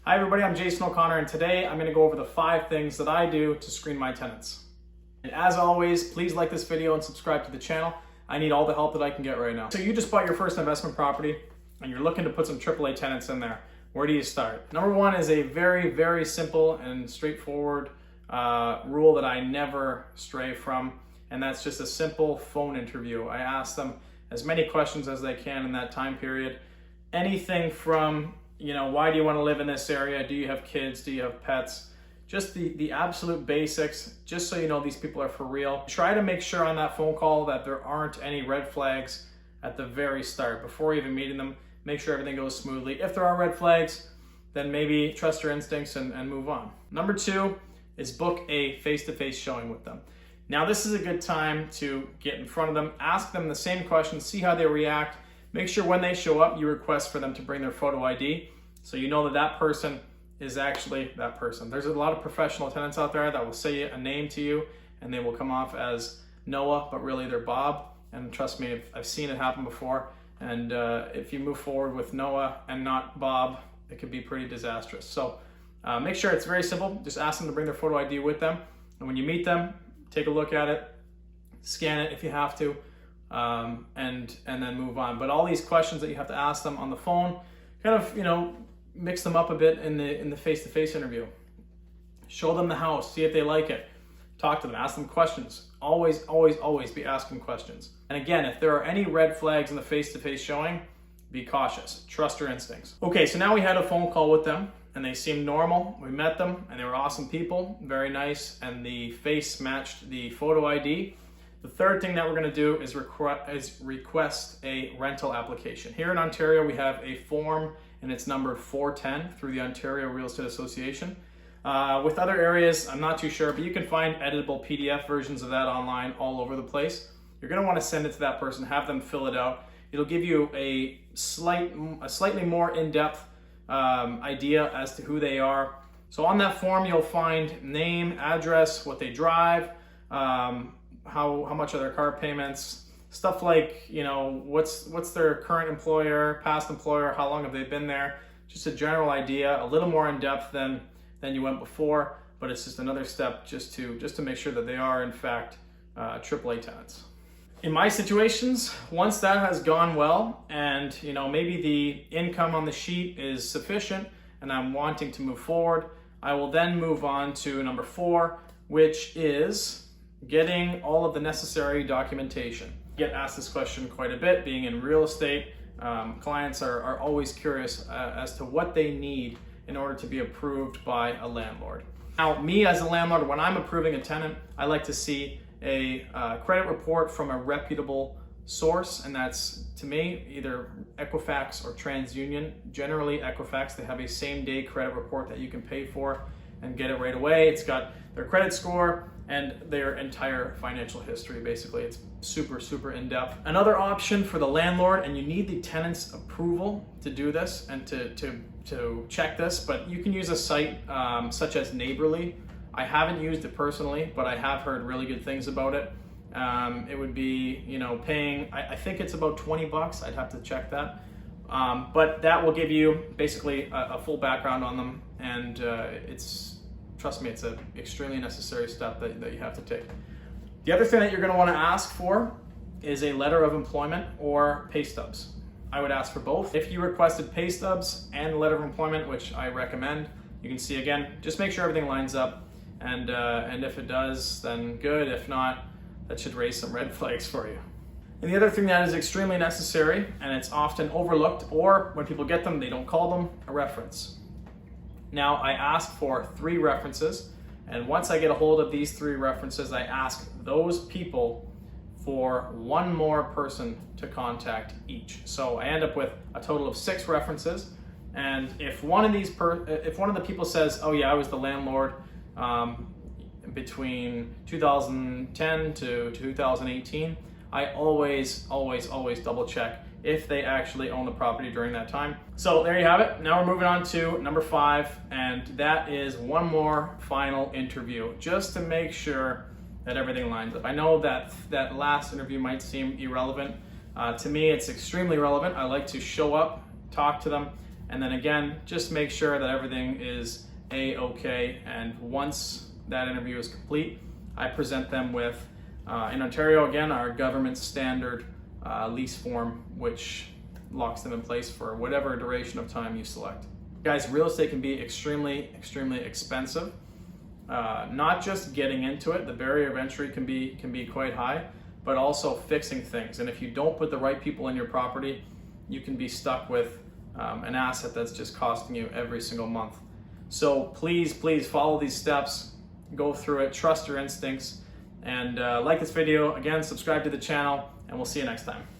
Hi everybody, I'm Jason O'Connor, and today I'm going to go over the 5 things that I do to screen my tenants. And as always, please like this video and subscribe to the channel. I need all the help that I can get right now. So you just bought your first investment property and you're looking to put some AAA tenants in there. Where do you start? Number 1 is a very, very simple and straightforward rule that I never stray from, and that's just a simple phone interview. I ask them as many questions as they can in that time period. Anything from, why do you want to live in this area? Do you have kids? Do you have pets? Just the absolute basics, just so you know these people are for real. Try to make sure on that phone call that there aren't any red flags at the very start. Before even meeting them, make sure everything goes smoothly. If there are red flags, then maybe trust your instincts and move on. Number 2 is book a face-to-face showing with them. Now this is a good time to get in front of them, ask them the same questions, see how they react. Make sure when they show up, you request for them to bring their photo ID, so you know that that person is actually that person. There's a lot of professional tenants out there that will say a name to you and they will come off as Noah, but really they're Bob. And trust me, I've seen it happen before. And if you move forward with Noah and not Bob, it could be pretty disastrous. So make sure it's very simple. Just ask them to bring their photo ID with them. And when you meet them, take a look at it, scan it if you have to, and then move on. But all these questions that you have to ask them on the phone, kind of, mix them up a bit in the face-to-face interview. Show them the house, see if they like it. Talk to them, ask them questions. Always, always, always be asking questions. And again, if there are any red flags in the face-to-face showing, be cautious. Trust your instincts. Okay, so now we had a phone call with them and they seemed normal. We met them and they were awesome people, very nice, and the face matched the photo ID. The third thing that we're going to do is request a rental application. Here in Ontario, we have a form and it's numbered 410 through the Ontario Real Estate Association. With other areas, I'm not too sure, but you can find editable PDF versions of that online all over the place. You're going to want to send it to that person, have them fill it out. It'll give you a slightly more in-depth idea as to who they are. So on that form, you'll find name, address, what they drive, how much are their car payments, stuff like, what's their current employer, past employer, how long have they been there, just a general idea, a little more in depth than you went before, but it's just another step just to make sure that they are in fact AAA tenants. In my situations, once that has gone well and maybe the income on the sheet is sufficient and I'm wanting to move forward, I will then move on to number 4, which is getting all of the necessary documentation. I get asked this question quite a bit. Being in real estate, clients are always curious as to what they need in order to be approved by a landlord. Now, me as a landlord, when I'm approving a tenant, I like to see a credit report from a reputable source, and that's, to me, either Equifax or TransUnion. Generally Equifax, they have a same-day credit report that you can pay for and get it right away. It's got their credit score and their entire financial history. Basically, it's super, super in-depth. Another option for the landlord, and you need the tenant's approval to do this and to check this, but you can use a site such as Neighborly. I haven't used it personally, but I have heard really good things about it. It would be, paying, I think it's about $20. I'd have to check that. But that will give you basically a full background on them, and trust me, it's an extremely necessary step that you have to take. The other thing that you're going to want to ask for is a letter of employment or pay stubs. I would ask for both. If you requested pay stubs and letter of employment, which I recommend, you can see again, just make sure everything lines up, and if it does, then good. If not, that should raise some red flags for you. And the other thing that is extremely necessary, and it's often overlooked, or when people get them, they don't call them, a reference. Now, I ask for 3 references, and once I get a hold of these 3 references, I ask those people for 1 more person to contact each. So I end up with a total of 6 references, and if one of the people says, "Oh yeah, I was the landlord between 2010 to 2018," I always double check if they actually own the property during that time. So there you have it. Now we're moving on to number 5, and that is one more final interview, just to make sure that everything lines up. I know that that last interview might seem irrelevant. To me, it's extremely relevant. I like to show up, talk to them, And then again, just make sure that everything is A-okay. And once that interview is complete, I present them with, in Ontario, again, our government standard lease form, which locks them in place for whatever duration of time you select. Guys, real estate can be extremely, extremely expensive. Not just getting into it, the barrier of entry can be quite high, but also fixing things. And if you don't put the right people in your property, you can be stuck with an asset that's just costing you every single month. So please follow these steps, go through it, trust your instincts, and like this video, again, subscribe to the channel, and we'll see you next time.